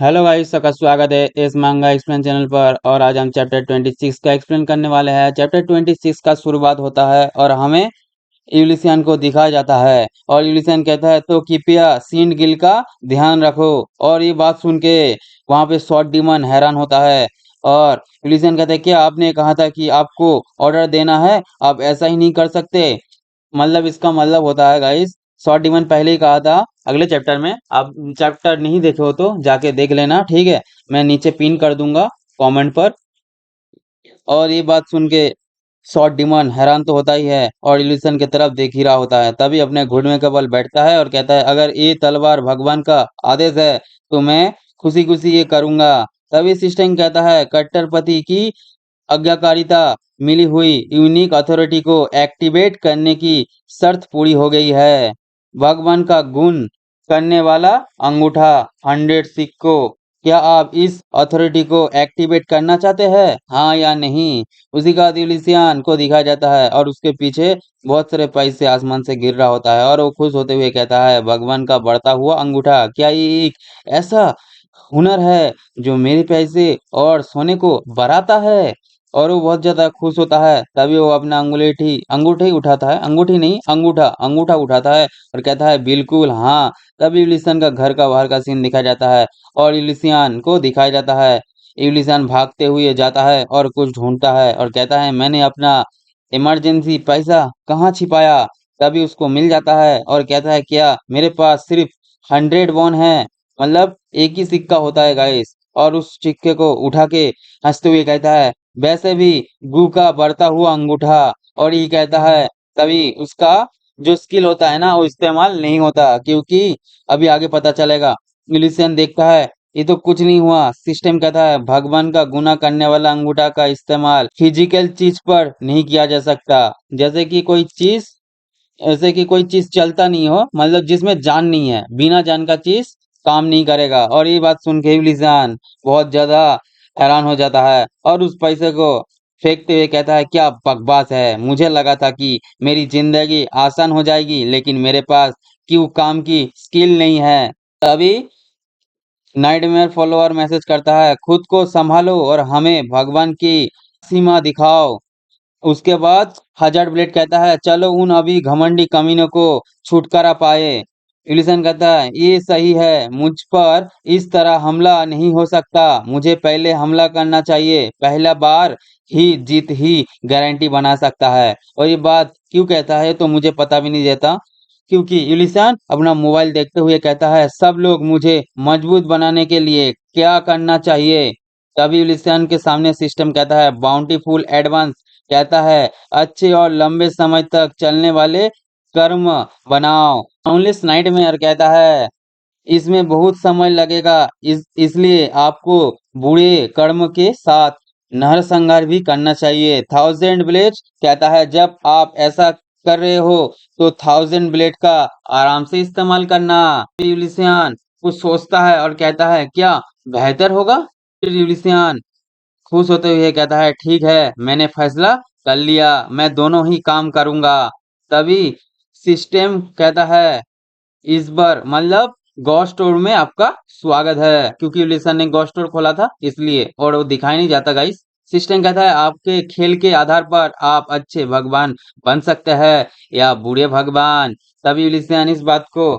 Hello guys, सबका स्वागत है इस मांगा एक्सप्लेन चैनल पर। और आज हम चैप्टर 26 का एक्सप्लेन करने वाले हैं। चैप्टर 26 का शुरुआत होता है और हमें यूलिसियन को दिखाया जाता है और यूलिसियन कहता है तो कृपया सींड गिल का ध्यान रखो। और ये बात सुन के वहाँ पे शॉर्ट डीमन हैरान होता है और यूलिसियन कहता है क्या आपने कहा था कि आपको ऑर्डर देना है, आप ऐसा ही नहीं कर सकते। मतलब इसका मतलब होता है गाइस, शॉर्ट डिमांड पहले ही कहा था अगले चैप्टर में। आप चैप्टर नहीं देखे हो तो जाके देख लेना, ठीक है। मैं नीचे पिन कर दूंगा कमेंट पर। और ये बात सुन के शॉर्ट डिमांड हैरान तो होता ही है और इल्यूशन की तरफ देख ही रहा होता है। तभी अपने घुटने के बल बैठता है और कहता है अगर ये तलवार भगवान का आदेश है तो मैं खुशी खुशी ये करूंगा। तभी सिस्टम कहता है कट्टरपति की आज्ञाकारिता मिली हुई यूनिक अथॉरिटी को एक्टिवेट करने की शर्त पूरी हो गई है। भगवान का गुण करने वाला अंगूठा 100 सिक्को। क्या आप इस अथॉरिटी को एक्टिवेट करना चाहते हैं, हाँ या नहीं? उसी का यूलिसियन को दिखाया जाता है और उसके पीछे बहुत सारे पैसे आसमान से गिर रहा होता है और वो खुश होते हुए कहता है भगवान का बढ़ता हुआ अंगूठा, क्या ये एक ऐसा हुनर है जो मेरे पैसे और सोने को बढ़ाता है? और वो बहुत ज्यादा खुश होता है। तभी वो अपना अंगूठी उठाता है, अंगूठी नहीं अंगूठा अंगूठा उठाता है और कहता है बिल्कुल हाँ। तभी यूलिसियन का घर का बाहर का सीन दिखाया जाता है और यूलिसियन को दिखाया जाता है। यूलिसियन भागते हुए जाता है और कुछ ढूंढता है और कहता है मैंने अपना इमरजेंसी पैसा कहाँ छिपाया। तभी उसको मिल जाता है और कहता है क्या मेरे पास सिर्फ 100 वॉन है, मतलब एक ही सिक्का होता है गाइस। और उस सिक्के को उठा के हंसते हुए कहता है वैसे भी गू का बढ़ता हुआ अंगूठा। और ये कहता है तभी उसका जो स्किल होता है ना वो इस्तेमाल नहीं होता, क्योंकि अभी आगे पता चलेगा। यूलिसियन देखता है ये तो कुछ नहीं हुआ। सिस्टम कहता है भगवान का गुना करने वाला अंगूठा का इस्तेमाल फिजिकल चीज पर नहीं किया जा सकता। जैसे कि कोई चीज ऐसे कि कोई चीज चलता नहीं हो, मतलब जिसमें जान नहीं है, बिना जान का चीज काम नहीं करेगा। और ये बात सुन के यूलिसान बहुत ज्यादा हैरान हो जाता है और उस पैसे को फेंकते हुए कहता है क्या बकवास है, मुझे लगा था कि मेरी जिंदगी आसान हो जाएगी लेकिन मेरे पास क्यों काम की स्किल नहीं है। तभी नाइटमेयर फॉलोअर मैसेज करता है खुद को संभालो और हमें भगवान की सीमा दिखाओ। उसके बाद हजार्ड ब्लेड कहता है चलो उन अभी घमंडी कमीनों को छुटकारा पाए। यूलिसन कहता है ये सही है, मुझ पर इस तरह हमला नहीं हो सकता, मुझे पहले हमला करना चाहिए, पहला बार ही जीत ही गारंटी बना सकता है। और ये बात क्यों कहता है तो मुझे पता भी नहीं देता, क्योंकि यूलिसन अपना मोबाइल देखते हुए कहता है सब लोग मुझे मजबूत बनाने के लिए क्या करना चाहिए। तभी यूलिसन के सामने सिस्टम कहता है बाउंटीफुल एडवांस, कहता है अच्छे और लंबे समय तक चलने वाले कर्म बनाओ। काउंटलेस नाइटमेयर कहता है इसमें बहुत समय लगेगा, इसलिए आपको बुरे कर्म के साथ नरसंहार भी करना चाहिए। 1000 ब्लेड कहता है जब आप ऐसा कर रहे हो तो 1000 ब्लेड का आराम से इस्तेमाल करना। यूलिसियन कुछ सोचता है और कहता है क्या बेहतर होगा? फिर यूलिसियन खुश होते हुए कहता है ठीक है मैंने फैसला कर लिया, मैं दोनों ही काम करूंगा। तभी सिस्टम कहता है इस बार मतलब गॉड स्टोर में आपका स्वागत है, क्योंकि लिसन ने गॉड स्टोर खोला था इसलिए, और वो दिखाई नहीं जाता गाइस। सिस्टम कहता है आपके खेल के आधार पर आप अच्छे भगवान बन सकते हैं या बुरे भगवान। तभी लिसन इस बात को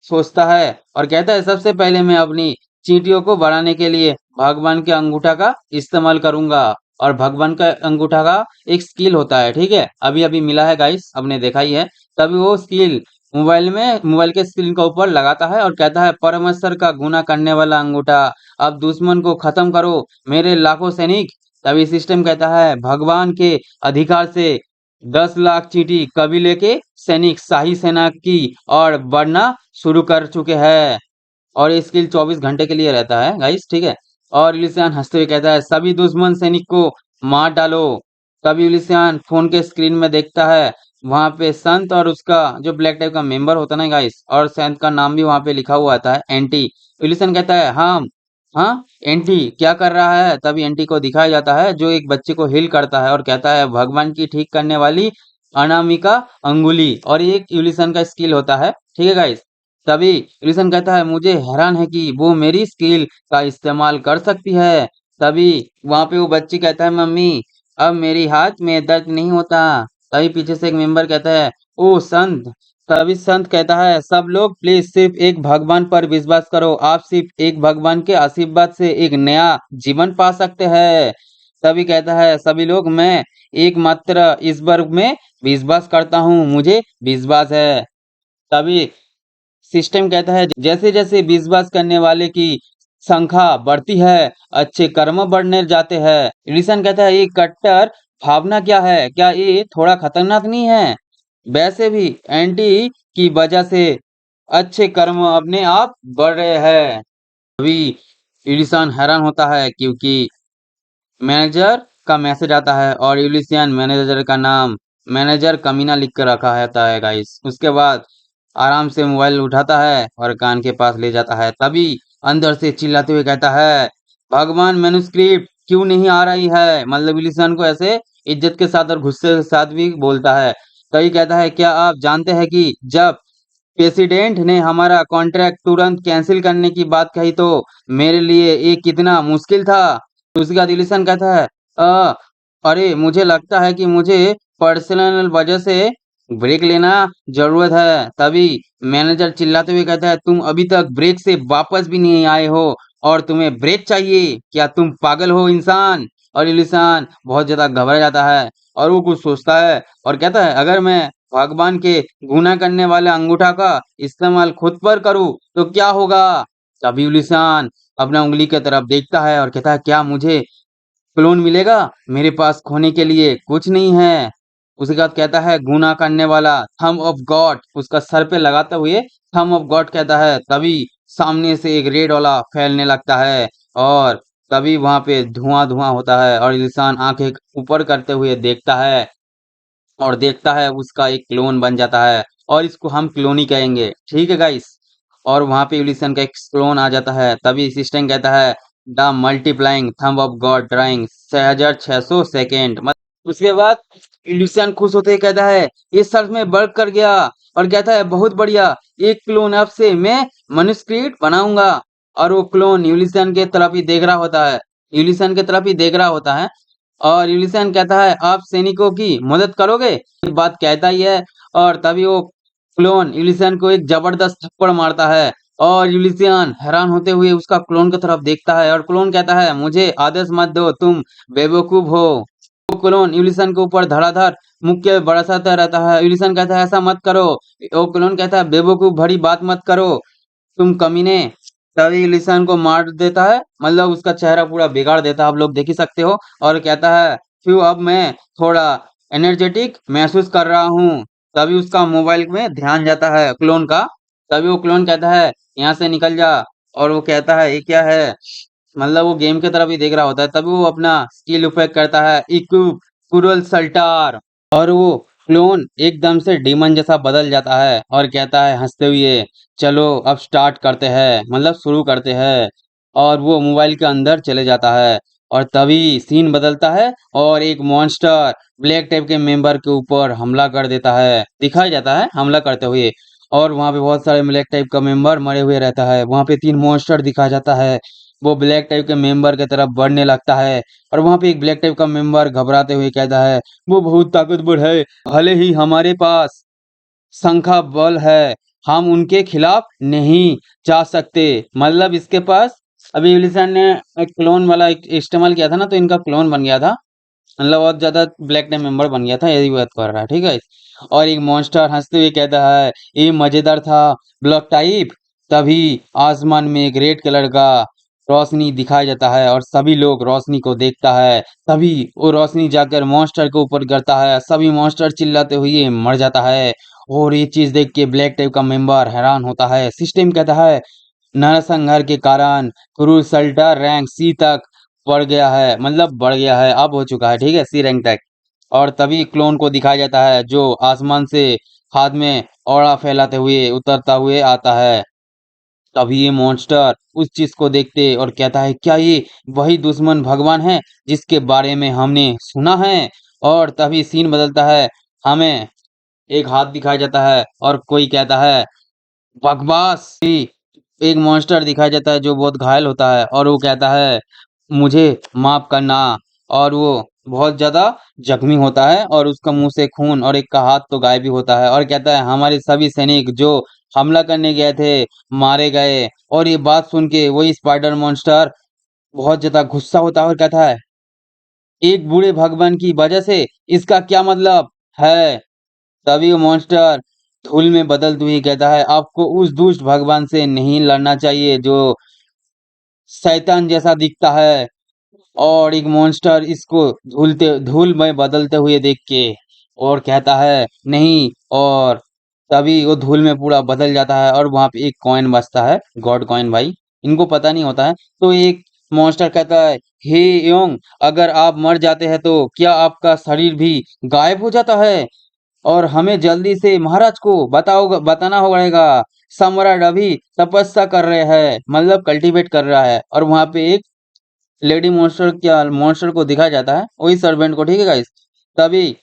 सोचता है और कहता है सबसे पहले मैं अपनी चींटियों को बढ़ाने के लिए भगवान के अंगूठा का इस्तेमाल करूंगा। और भगवान का अंगूठा का एक स्किल होता है, ठीक है, अभी अभी मिला है गाइस, आपने देखा ही है। तभी वो स्किल मोबाइल के स्क्रीन के ऊपर लगाता है और कहता है परमेश्वर का गुना करने वाला अंगूठा, अब दुश्मन को खत्म करो मेरे लाखों सैनिक। तभी सिस्टम कहता है भगवान के अधिकार से 10 लाख चींटी कबीले के सैनिक शाही सेना की और बढ़ना शुरू कर चुके हैं। और ये स्किल 24 घंटे के लिए रहता है गाइस, ठीक है। और यूलिसियन हंसते हुए कहता है सभी दुश्मन सैनिक को मार डालो। तभी यूलिसियन फोन के स्क्रीन में देखता है वहां पे संत और उसका जो ब्लैक टाइप का मेंबर होता है ना गाइस, और संत का नाम भी वहां पे लिखा हुआ आता है एंटी। यूलिसियन कहता है हाँ हाँ एंटी क्या कर रहा है? तभी एंटी को दिखाया जाता है जो एक बच्चे को हील करता है और कहता है भगवान की ठीक करने वाली अनामिका अंगुली। और ये एक यूलिसन का स्किल होता है, ठीक है गाइस। तभी यूलिसन कहता है मुझे हैरान है कि वो मेरी स्किल का इस्तेमाल कर सकती है। तभी वहां पे वो बच्ची कहता है मम्मी अब मेरी हाथ में दर्द नहीं होता। तभी पीछे से एक मेंबर कहता है ओ संत। तभी संत कहता है सब लोग प्लीज सिर्फ एक भगवान पर विश्वास करो, आप सिर्फ एक भगवान के आशीर्वाद से एक नया जीवन पा सकते हैं। तभी कहता है सभी लोग मैं एकमात्र ईश्वर में विश्वास करता हूँ, मुझे विश्वास है। तभी सिस्टम कहता है जैसे जैसे विश्वास करने वाले की संख्या बढ़ती है अच्छे कर्म बढ़ने जाते हैं। एडिसन कहता है ये कट्टर भावना क्या है, क्या ये थोड़ा खतरनाक नहीं है? वैसे भी एंटी की वजह से अच्छे कर्म अपने आप बढ़ रहे हैं। अभी एडिसन हैरान होता है क्योंकि मैनेजर का मैसेज आता है और यूलिसियन मैनेजर का नाम मैनेजर कमीना लिख कर रखा है गाइस। उसके बाद आराम से मोबाइल उठाता है और कान के पास ले जाता है। तभी अंदर से चिल्लाते हुए कहता है भगवान मैन्युस्क्रिप्ट क्यों नहीं आ रही है, मतलब यूलिसियन को ऐसे इज्जत के साथ और गुस्से के साथ भी बोलता है। तभी कहता है क्या आप जानते हैं कि जब प्रेसिडेंट ने हमारा कॉन्ट्रैक्ट तुरंत कैंसिल करने की बात कही तो मेरे लिए ये कितना मुश्किल था। उसके बाद इलिसन कहता है "अ, अरे मुझे लगता है कि मुझे पर्सनल वजह से ब्रेक लेना जरूरत है। तभी मैनेजर चिल्लाते हुए कहता है तुम अभी तक ब्रेक से वापस भी नहीं आए हो और तुम्हें ब्रेक चाहिए, क्या तुम पागल हो इंसान? और इलिसान बहुत ज्यादा घबरा जाता है और वो कुछ सोचता है और कहता है अगर मैं भगवान के गुनाह करने वाले अंगूठा का इस्तेमाल खुद पर करूं तो क्या होगा? तभी इलिसान अपना उंगली की तरफ देखता है और कहता है क्या मुझे क्लोन मिलेगा? मेरे पास खोने के लिए कुछ नहीं है। उसके बाद कहता है गुनाह करने वाला थंब ऑफ गॉड उसका सर पे लगाते हुए थंब ऑफ गॉड कहता है। तभी सामने से एक रेड वाला फैलने लगता है और तभी वहां पे धुआं धुआं होता है और इंसान आंखें ऊपर करते हुए देखता है और देखता है उसका एक क्लोन बन जाता है और इसको हम क्लोन ही कहेंगे, ठीक है गाइस। और वहां पे यूलिसन का एक क्लोन आ जाता है। तभी सिस्टम कहता है the multiplying thumb of God drawing 6600 second. उसके बाद यूलिसन खुश होते ही कहता है ये सच में वर्क कर गया और कहता है बहुत बढ़िया, एक क्लोन अब से मैं मनुस्क्रिप्ट बनाऊंगा। और वो क्लोन यूलिसन के तरफ ही देख रहा होता है, यूलिसन के तरफ ही देख रहा होता है और यूलिसन कहता है आप सैनिकों की मदद करोगे, ये बात कहता ही है। और तभी वो क्लोन यूलिसन को एक जबरदस्त थप्पड़ मारता है और यूलिसियन हैरान होते हुए उसका क्लोन की तरफ देखता है और क्लोन कहता है मुझे आदेश मत दो, तुम बेवकूफ हो। वो क्लोन यूलिसन के ऊपर धड़ाधड़ मुक्के बरसाता रहता है। यूलिसन कहता है ऐसा मत करो। वो क्लोन कहता है बेवकूफ भरी बात मत करो तुम कमीने। तभी लिसन को मार देता है, मतलब उसका चेहरा पूरा बिगाड़ देता है, आप लोग देख ही सकते हो। और कहता है फिर अब मैं थोड़ा एनर्जेटिक महसूस कर रहा हूँ। तभी उसका मोबाइल में ध्यान जाता है क्लोन का। तभी वो क्लोन कहता है यहाँ से निकल जा। और वो कहता है ये क्या है, मतलब वो गेम की तरफ ही देख रहा होता है। तभी वो अपना स्किल इफेक्ट करता है इक्विप कुरल सल्टार और वो क्लोन एकदम से डीमन जैसा बदल जाता है और कहता है हंसते हुए चलो अब स्टार्ट करते हैं, मतलब शुरू करते हैं। और वो मोबाइल के अंदर चले जाता है और तभी सीन बदलता है और एक मॉन्स्टर ब्लैक टाइप के मेंबर के ऊपर हमला कर देता है, दिखाया जाता है हमला करते हुए। और वहां पे बहुत सारे ब्लैक टाइप का मेंबर मरे हुए रहता है। वहां पे 3 मॉन्स्टर दिखाया जाता है, वो ब्लैक टाइप के मेंबर की तरफ बढ़ने लगता है। और वहां पे एक ब्लैक टाइप का मेंबर घबराते हुए कहता है वो बहुत ताकतवर है, भले ही हमारे पास संख्या बल है, हम उनके खिलाफ नहीं जा सकते। मतलब इसके पास अभी एलिसन ने एक क्लोन वाला इस्तेमाल किया था ना, तो इनका क्लोन बन गया था, मतलब बहुत ज्यादा ब्लैक टाइप मेंबर बन गया था, यही बात कर रहा है, ठीक है। और एक मॉन्स्टर हंसते हुए कहता है ये मजेदार था ब्लॉक टाइप। तभी आसमान में एक रेड कलर का रोशनी दिखाया जाता है और सभी लोग रोशनी को देखता है। तभी वो रोशनी जाकर मॉन्स्टर के ऊपर गिरता है, सभी मॉन्स्टर चिल्लाते हुए मर जाता है। और ये चीज देख के ब्लैक टाइप का मेंबर हैरान होता है। सिस्टम कहता है नरसंहार के कारण क्रूसल्टर रैंक सी तक बढ़ गया है, मतलब बढ़ गया है, अब हो चुका है, ठीक है, सी रैंक तक। और तभी क्लोन को दिखाया जाता है जो आसमान से हाथ में औड़ा फैलाते हुए उतरता हुए आता है। तभी ये मॉन्स्टर उस चीज को देखते और कहता है क्या ये वही दुश्मन भगवान है जिसके बारे में हमने सुना है? और तभी सीन बदलता है, हमें एक हाथ दिखाया जाता है और कोई कहता है बकवास ही एक मॉन्स्टर दिखाया जाता है जो बहुत घायल होता है और वो कहता है मुझे माफ करना। और वो बहुत ज्यादा जख्मी होता है और उसका मुंह से खून और एक का हाथ तो गायब भी होता है और कहता है हमारे सभी सैनिक जो हमला करने गए थे मारे गए। और ये बात सुन के वही स्पाइडर मॉन्स्टर बहुत ज्यादा गुस्सा होता है और कहता है एक बूढ़े भगवान की वजह से इसका क्या मतलब है। तभी वो मॉन्स्टर धूल में बदलते हुए कहता है आपको उस दुष्ट भगवान से नहीं लड़ना चाहिए जो शैतान जैसा दिखता है। और एक मॉन्स्टर इसको धूल में बदलते हुए देख के और कहता है नहीं। और तभी वो धूल में पूरा बदल जाता है और वहां पे एक कॉइन बचता है गॉड कॉइन भाई। इनको पता नहीं होता है तो एक मॉन्स्टर कहता है हे योंग अगर आप मर जाते हैं तो क्या आपका शरीर भी गायब हो जाता है और हमें जल्दी से महाराज को बताना होगा। सम्राट अभी तपस्या कर रहे हैं मतलब कल्टीवेट कर रहा है। और वहां पे एक लेडी मॉन्स्टर को दिखाया जाता है वही सर्वेंट को, ठीक है गाइस। तभी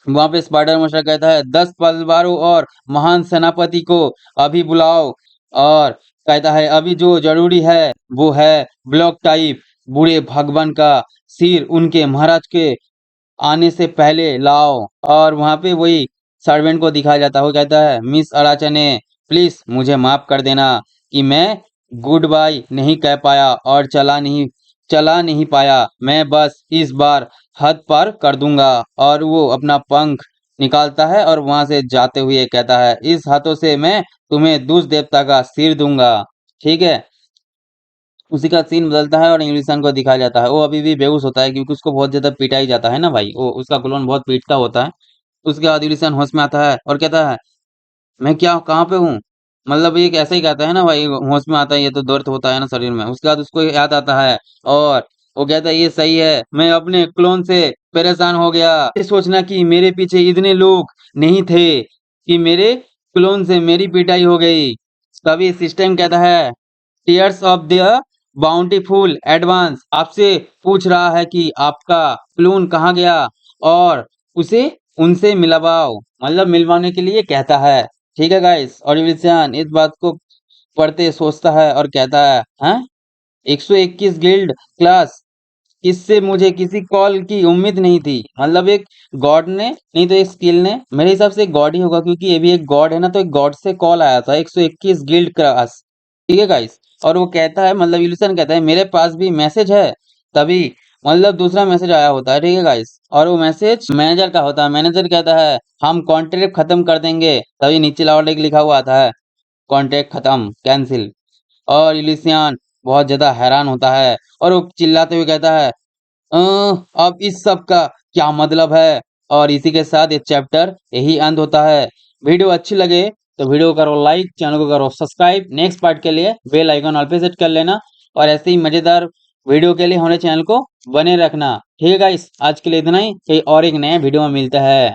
वहां पे स्पाइडर मॉन्स्टर कहता है 10 तलवारों और महान सेनापति को अभी बुलाओ। और कहता है अभी जो जरूरी है वो है ब्लॉक टाइप बूढ़े भगवान का सिर उनके महाराज के आने से पहले लाओ। और वहां पे वही सर्वेंट को दिखाया जाता है वो कहता है मिस अराचने प्लीज मुझे माफ कर देना कि मैं गुड बाय नहीं कह पाया और चला नहीं पाया। मैं बस इस बार हद पार कर दूंगा। और वो अपना पंख निकालता है और वहां से जाते हुए कहता है इस हाथों से मैं तुम्हें दुष्ट देवता का सिर दूंगा, ठीक है। उसी का सीन बदलता है और इंग्लिशन को दिखाया जाता है वो अभी भी बेहोश होता है क्योंकि उसको बहुत ज्यादा पिटाई जाता है ना भाई, वो उसका क्लोन बहुत पीटता होता है। उसके बाद इंग्लिशन होश में आता है और कहता है मैं क्या कहाँ पे हूँ। मतलब ये ऐसा ही कहता है ना भाई, होश में आता है ये तो दर्द होता है ना शरीर में। उसके बाद उसको याद आता है और वो कहता है ये सही है मैं अपने क्लोन से परेशान हो गया। ये सोचना कि मेरे पीछे इतने लोग नहीं थे कि मेरे क्लोन से मेरी पिटाई हो गई। तभी सिस्टम कहता है tears of the bountiful advance आपसे पूछ रहा है कि आपका क्लोन कहाँ गया और उसे उनसे मिलवाओ, मतलब मिलवाने के लिए कहता है, ठीक है गाइस। और यूलिसियन इस बात को पढ़ते सोचता है और कहता है हाँ 121 गिल्ड क्लास, इससे मुझे किसी कॉल की उम्मीद नहीं थी। मतलब एक गॉड ने नहीं तो एक स्किल ने, मेरे हिसाब से एक गॉड ही होगा क्योंकि ये भी एक गॉड है ना, तो एक गॉड से कॉल आया था 121 गिल्ड क्लास, ठीक है गाइस। और वो कहता है मतलब यूलिसन कहता है मेरे पास भी मैसेज है। तभी मतलब दूसरा मैसेज आया होता है, ठीक है गाइस। और वो मैसेज मैनेजर का होता है। मैनेजर कहता है हम कॉन्ट्रैक्ट खत्म कर देंगे। तभी नीचे लाउड लिखा हुआ आता है कॉन्ट्रैक्ट खत्म कैंसिल। और यूलिसियन बहुत ज्यादा हैरान होता है और वो चिल्लाते हुए कहता है "अ, अब इस सब का क्या मतलब है। और इसी के साथ ये चैप्टर यही अंत होता है। वीडियो अच्छी लगे तो वीडियो को करो लाइक, चैनल को करो सब्सक्राइब। नेक्स्ट पार्ट के लिए बेल आइकन ऑल पे सेट कर लेना और ऐसे ही मजेदार वीडियो के लिए हमारे चैनल को बने रखना, ठीक है गाइस। आज के लिए इतना ही, कहीं और एक नए वीडियो में मिलता है।